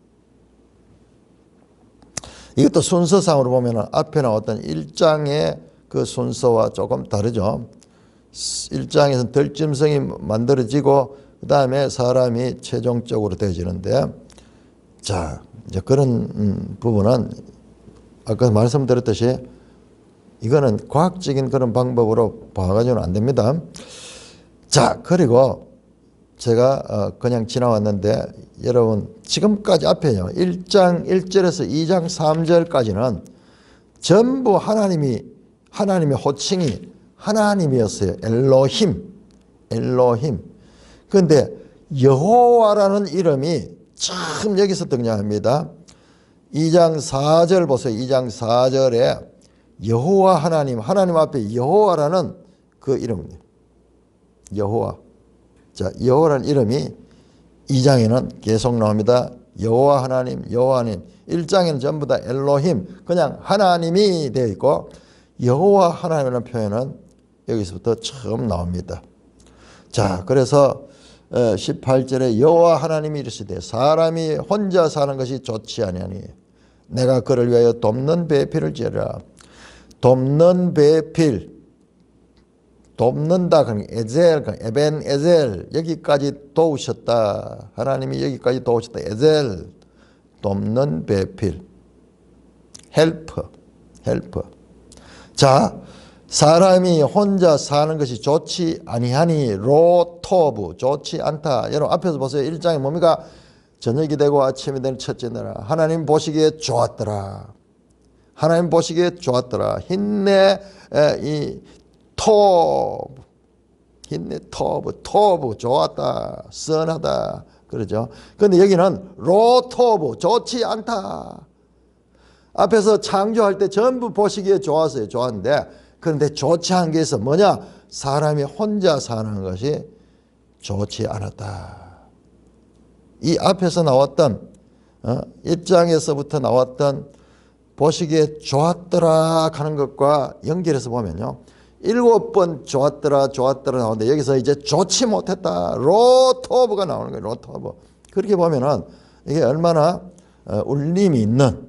이것도 순서상으로 보면 앞에 나왔던 1장의 그 순서와 조금 다르죠. 1장에서는 들짐승이 만들어지고 그 다음에 사람이 최종적으로 되어지는데, 자 이제 그런 부분은 아까 말씀드렸듯이 이거는 과학적인 그런 방법으로 봐가지고는 안 됩니다. 자, 그리고 제가 그냥 지나왔는데 여러분 지금까지 앞에요. 1장 1절에서 2장 3절까지는 전부 하나님의 호칭이 하나님이었어요. 엘로힘. 그런데 여호와라는 이름이 참 여기서 등장합니다. 2장 4절 보세요. 2장 4절에 여호와 하나님 앞에 여호와라는 그 이름입니다. 여호와. 자, 여호와라는 이름이 2장에는 계속 나옵니다. 여호와 하나님. 1장에는 전부 다 엘로힘, 그냥 하나님이 되어 있고, 여호와 하나님이라는 표현은 여기서부터 처음 나옵니다. 자, 그래서 18절에 여호와 하나님이 이르시되 사람이 혼자 사는 것이 좋지 아니하니 내가 그를 위하여 돕는 배필을 지으라. 돕는 배필, 돕는다, 에벤 에젤, 여기까지 도우셨다. 하나님이 여기까지 도우셨다. 에젤, 돕는 배필, 헬퍼. 자, 사람이 혼자 사는 것이 좋지 아니하니 로토브, 좋지 않다. 여러분 앞에서 보세요. 1장에 뭡니까? 저녁이 되고 아침이 되는 첫째 날 하나님 보시기에 좋았더라. 하나님 보시기에 좋았더라. 힌네 토브 좋았다, 선하다 그러죠. 그런데 여기는 로토브, 좋지 않다. 앞에서 창조할 때 전부 보시기에 좋았어요. 좋았는데 그런데 좋지 않은 게 있어. 뭐냐? 사람이 혼자 사는 것이 좋지 않았다. 이 앞에서 나왔던 1장에서부터 나왔던 보시기에 좋았더라 하는 것과 연결해서 보면요, 7번 좋았더라 나오는데 여기서 이제 좋지 못했다, 로토브가 나오는 거예요. 로토브. 그렇게 보면은 이게 얼마나 울림이 있는,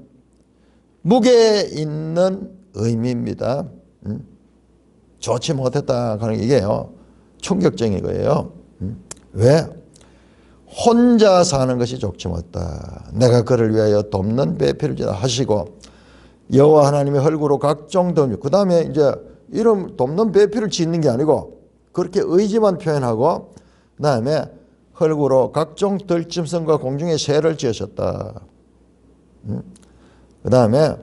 무게 있는 의미입니다. 좋지 못했다 하는 이게요. 충격적인 거예요. 왜? 혼자 사는 것이 좋지 못하다. 내가 그를 위하여 돕는 배필을 하시고 여호와 하나님의 헐구로 각종 덤. 그 다음에 이제 이름 돕는 배필을 짓는 게 아니고 그렇게 의지만 표현하고 그 다음에 헐구로 각종 들짐승과 공중의 새를 지으셨다. 그 다음에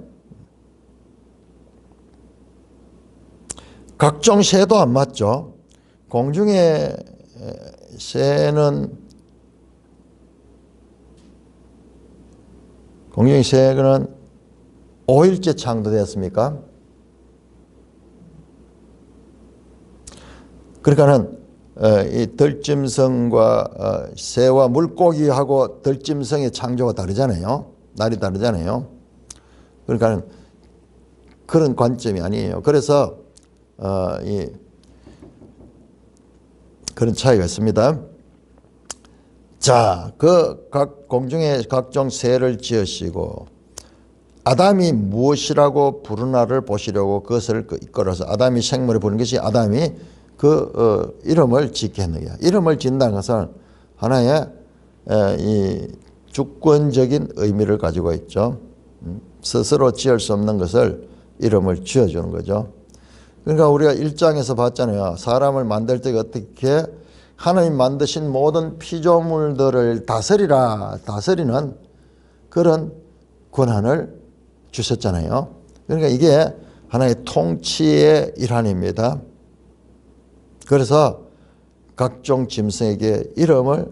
각종 새도 안 맞죠. 공중의 새는 공중의 새는 5일째 창조되었습니까? 그러니까는 이 들짐승과 새와 물고기하고 들짐승의 창조가 다르잖아요. 날이 다르잖아요. 그러니까는 그런 관점이 아니에요. 그래서 그런 차이가 있습니다. 자, 그 각 공중의 각종 새를 지으시고 아담이 무엇이라고 부르나를 보시려고 그것을 이끌어서 아담이 생물을 부른 것이 아담이 그 이름을 짓게 했는 거야. 이름을 짓는다는 것은 하나의 이 주권적인 의미를 가지고 있죠. 스스로 지을 수 없는 것을 이름을 지어주는 거죠. 그러니까 우리가 1장에서 봤잖아요. 사람을 만들 때 어떻게 하나님 만드신 모든 피조물들을 다스리는 그런 권한을 주셨잖아요. 그러니까 이게 하나의 통치의 일환입니다. 그래서 각종 짐승에게 이름을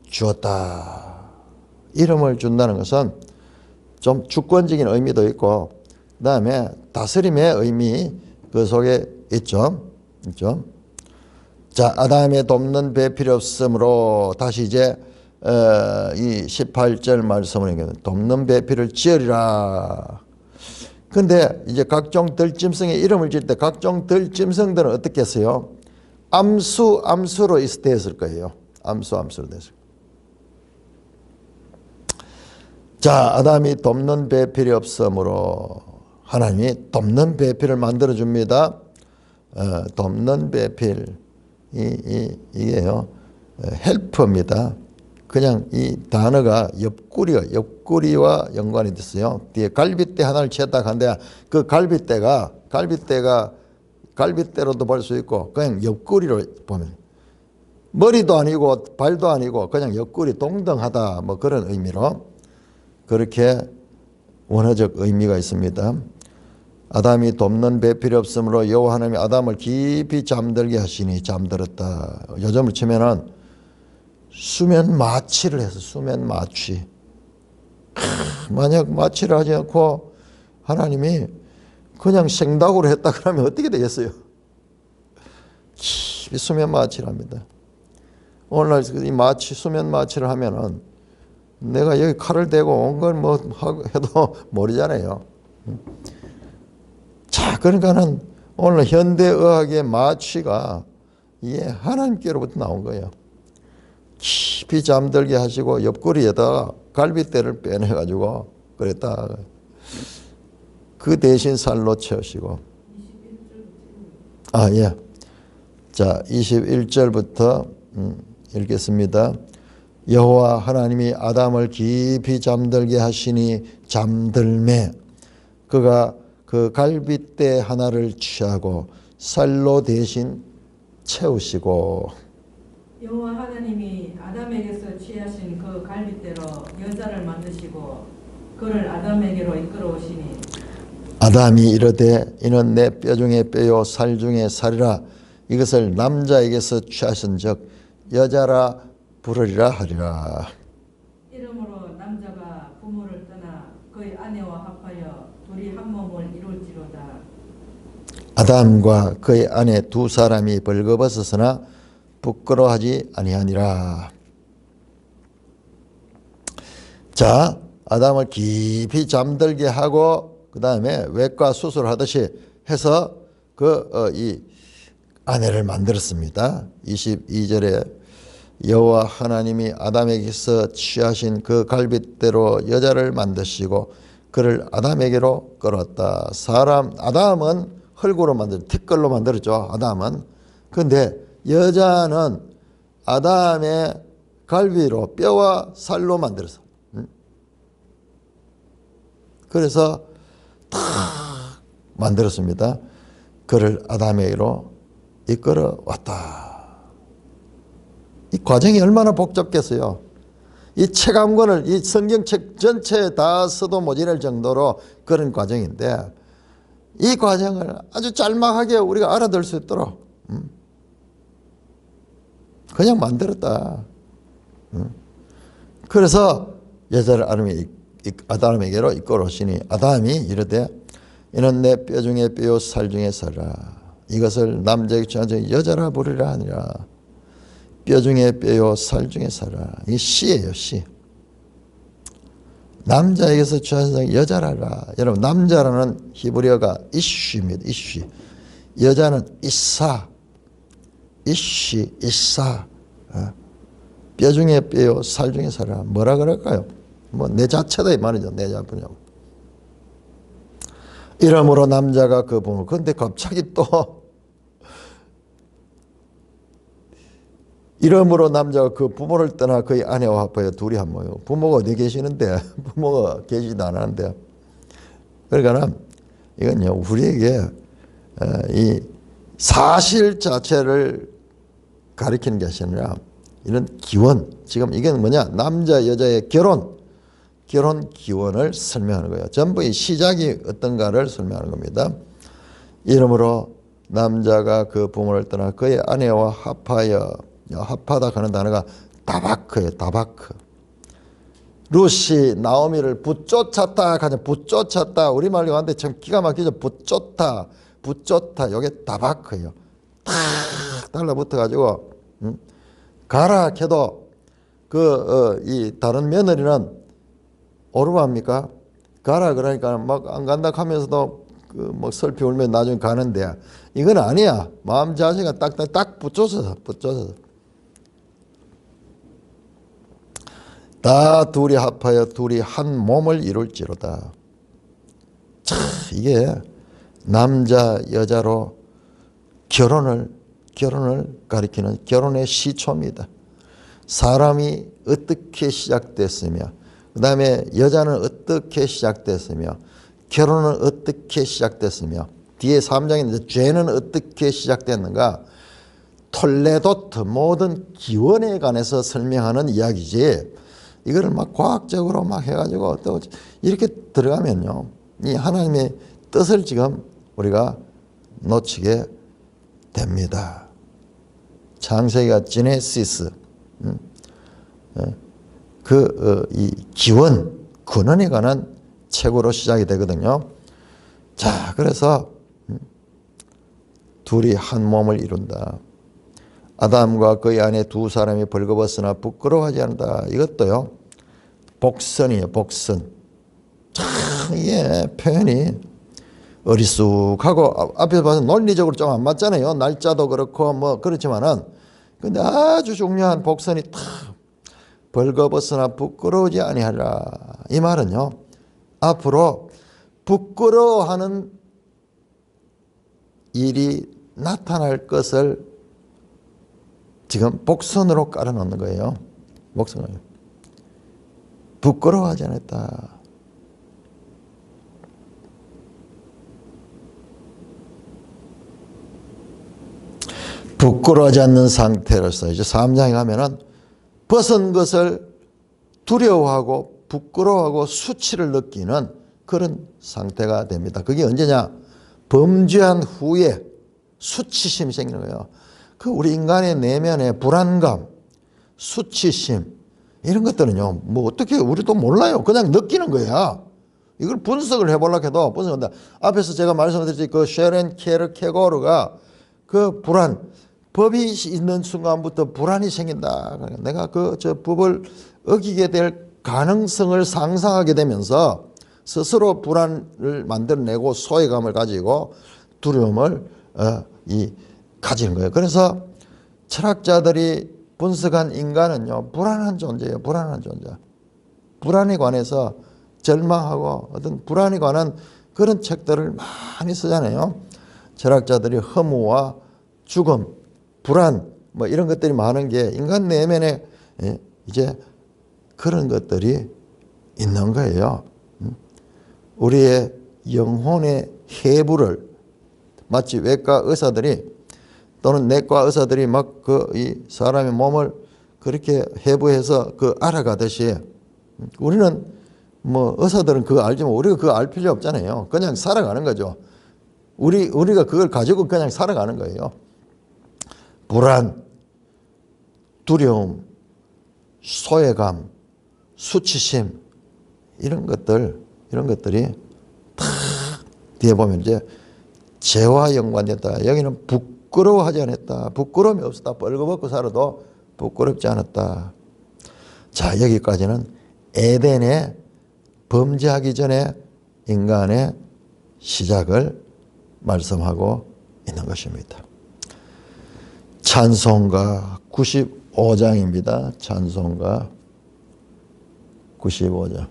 주었다. 이름을 준다는 것은 좀 주권적인 의미도 있고 그 다음에 다스림의 의미 그 속에 있죠. 자, 아담의 돕는 배 필요 없으므로 다시 이제 이 18절 말씀을 돕는 배필을 지으리라. 근데 이제 각종 들짐승의 이름을 지을 때 각종 들짐승들은 어떻게 했어요? 암수로 되었을 거예요. 암수로 됐을 거예요. 자, 아담이 돕는 배필이 없으므로 하나님이 돕는 배필을 만들어 줍니다. 돕는 배필 이게요 헬퍼입니다. 그냥 이 단어가 옆구리와 연관이 됐어요. 뒤에 갈빗대 하나를 채딱 한데 그 갈빗대로도 볼 수 있고 그냥 옆구리로 보면 머리도 아니고 발도 아니고 그냥 옆구리 동등하다 뭐 그런 의미로 그렇게 원어적 의미가 있습니다. 아담이 돕는 배필이 없으므로 여호와 하나님이 아담을 깊이 잠들게 하시니 잠들었다. 요즘을 치면은 수면 마취를 해서 수면 마취. 만약 마취를 하지 않고 하나님이 그냥 생닭으로 했다 그러면 어떻게 되겠어요? 깊이 수면 마취를 합니다. 오늘날 이 수면 마취를 하면은 내가 여기 칼을 대고 온 걸 뭐 해도 모르잖아요. 자, 그러니까는 오늘 현대의학의 마취가 이게 하나님께로부터 나온 거예요. 깊이 잠들게 하시고 옆구리에다가 갈빗대를 빼내가지고 그랬다. 그 대신 살로 채우시고. 예. 자, 21절부터 읽겠습니다. 여호와 하나님이 아담을 깊이 잠들게 하시니 잠들매 그가 그 갈빗대 하나를 취하고 살로 대신 채우시고. 여호와 하나님이 아담에게서 취하신 그 갈빗대로 여자를 만드시고 그를 아담에게로 이끌어오시니 아담이 이르되 이는 내 뼈 중에 뼈요 살 중에 살이라 이것을 남자에게서 취하신즉 여자라 부르리라 하리라. 이러므로 남자가 부모를 떠나 그의 아내와 합하여 둘이 한 몸을 이룰지로다. 아담과 그의 아내 두 사람이 벌거벗었으나 부끄러워하지 아니하니라. 자, 아담을 깊이 잠들게 하고 그 다음에 외과 수술하듯이 해서 이 아내를 만들었습니다. 22절에 여호와 하나님이 아담에게서 취하신 그 갈빗대로 여자를 만드시고 그를 아담에게로 끌어왔다. 아담은 흙으로 티끌로 만들었죠. 아담은. 그런데 여자는 아담의 갈비로 뼈와 살로 만들었어. 그래서 탁 만들었습니다. 그를 아담에게로 이끌어왔다. 이 과정이 얼마나 복잡겠어요. 이 책 한 권을 이 성경책 전체에 다 써도 모자랄 정도로 그런 과정인데 이 과정을 아주 짤막하게 우리가 알아들 수 있도록 그냥 만들었다. 그래서 여자를 아담에게로 이끌어오시니 아담이 이르되 이는 내 뼈 중에 뼈요 살 중에 살아 이것을 남자에게 취하여 여자라 부르리라 하니라. 뼈 중에 뼈요 살 중에 살아. 이게 시예요, 시. 남자에게서 취하여 여자라라. 여러분, 남자라는 히브리어가 이슈입니다. 이슈. 여자는 이사. 이사. 뼈 중에 뼈요 살 중에 살아. 뭐라 그럴까요? 뭐 내 자체다 이 말이죠. 내 자분이요. 이러므로 남자가 그 부모. 그런데 갑자기 또 이러므로 남자가 그 부모를 떠나 그의 아내와 합하여 둘이 한 모요. 부모가 어디 계시는데 부모가 계시지도 않았는데 그러니까 이건요 우리에게 이 사실 자체를 가리키는 것이 아니라 이런 기원, 지금 이게 뭐냐 남자 여자의 결혼 기원을 설명하는 거예요. 전부 이 시작이 어떤가를 설명하는 겁니다. 이러므로 남자가 그 부모를 떠나 그의 아내와 합하여 합하다 하는 단어가 다바크예요. 다바크. 룻이 나오미를 붙쫓았다 하죠. 붙쫓았다. 우리말로 하는데 참 기가 막히죠. 붙쫓다. 이게 다바크예요. 탁 달라붙어 가지고 가라 해도 이 다른 며느리는 오르바입니까? 가라 그러니까 막 안 간다 하면서도 뭐 슬피 울면 나중에 가는데 이건 아니야. 마음 자세가 딱 붙여서 다 둘이 합하여 둘이 한 몸을 이룰지로다. 참 이게 남자 여자로 결혼을 가리키는 결혼의 시초입니다. 사람이 어떻게 시작됐으며 그 다음에 여자는 어떻게 시작됐으며 결혼은 어떻게 시작됐으며 뒤에 3장에 죄는 어떻게 시작됐는가 톨레도트 모든 기원에 관해서 설명하는 이야기지 이거를 막 과학적으로 막 해가지고 또 이렇게 들어가면요 이 하나님의 뜻을 지금 우리가 놓치게 됩니다. 창세기가 지네시스 이 기원 근원에 관한 책으로 시작이 되거든요. 자 그래서 둘이 한 몸을 이룬다. 아담과 그의 아내 두 사람이 벌거벗으나 부끄러워하지 않는다. 이것도요 복선이에요. 복선. 참 이게 표현이 어리숙하고 앞에서 봐서 논리적으로 좀 안 맞잖아요. 날짜도 그렇고 뭐 그렇지만은 근데 아주 중요한 복선이 탁 벌거벗으나 부끄러우지 아니하라. 이 말은요 앞으로 부끄러워하는 일이 나타날 것을 지금 복선으로 깔아놓는 거예요. 복선을. 부끄러워하지 않았다. 부끄러워하지 않는 상태로서 이제 3장에 가면은 벗은 것을 두려워하고 부끄러워하고 수치를 느끼는 그런 상태가 됩니다. 그게 언제냐? 범죄한 후에 수치심이 생기는 거예요. 그 우리 인간의 내면의 불안감, 수치심 이런 것들은요. 뭐 어떻게 우리도 몰라요. 그냥 느끼는 거야. 이걸 분석을 해보려고 해도 분석한다. 앞에서 제가 말씀드렸지 그 쉐렌 케르케고르가 그 불안 법이 있는 순간부터 불안이 생긴다. 내가 저 법을 어기게 될 가능성을 상상하게 되면서 스스로 불안을 만들어내고 소외감을 가지고 두려움을 가지는 거예요. 그래서 철학자들이 분석한 인간은요 불안한 존재예요. 불안한 존재. 불안에 관해서 절망하고 어떤 불안에 관한 그런 책들을 많이 쓰잖아요. 철학자들이 허무와 죽음, 불안 뭐 이런 것들이 많은 게 인간 내면에 이제 그런 것들이 있는 거예요. 우리의 영혼의 해부를 마치 외과 의사들이 또는 내과 의사들이 막 이 사람의 몸을 그렇게 해부해서 알아가듯이 우리는 뭐 의사들은 그거 알지만 우리가 그거 알 필요 없잖아요. 그냥 살아가는 거죠. 우리가 그걸 가지고 그냥 살아가는 거예요. 불안, 두려움, 소외감, 수치심 이런 것들이 다 뒤에 보면 이제 죄와 연관됐다. 여기는 부끄러워하지 않았다. 부끄러움이 없었다. 벌거벗고 살아도 부끄럽지 않았다. 자, 여기까지는 에덴에 범죄하기 전에 인간의 시작을 말씀하고 있는 것입니다. 찬송가 95장입니다. 찬송가 95장.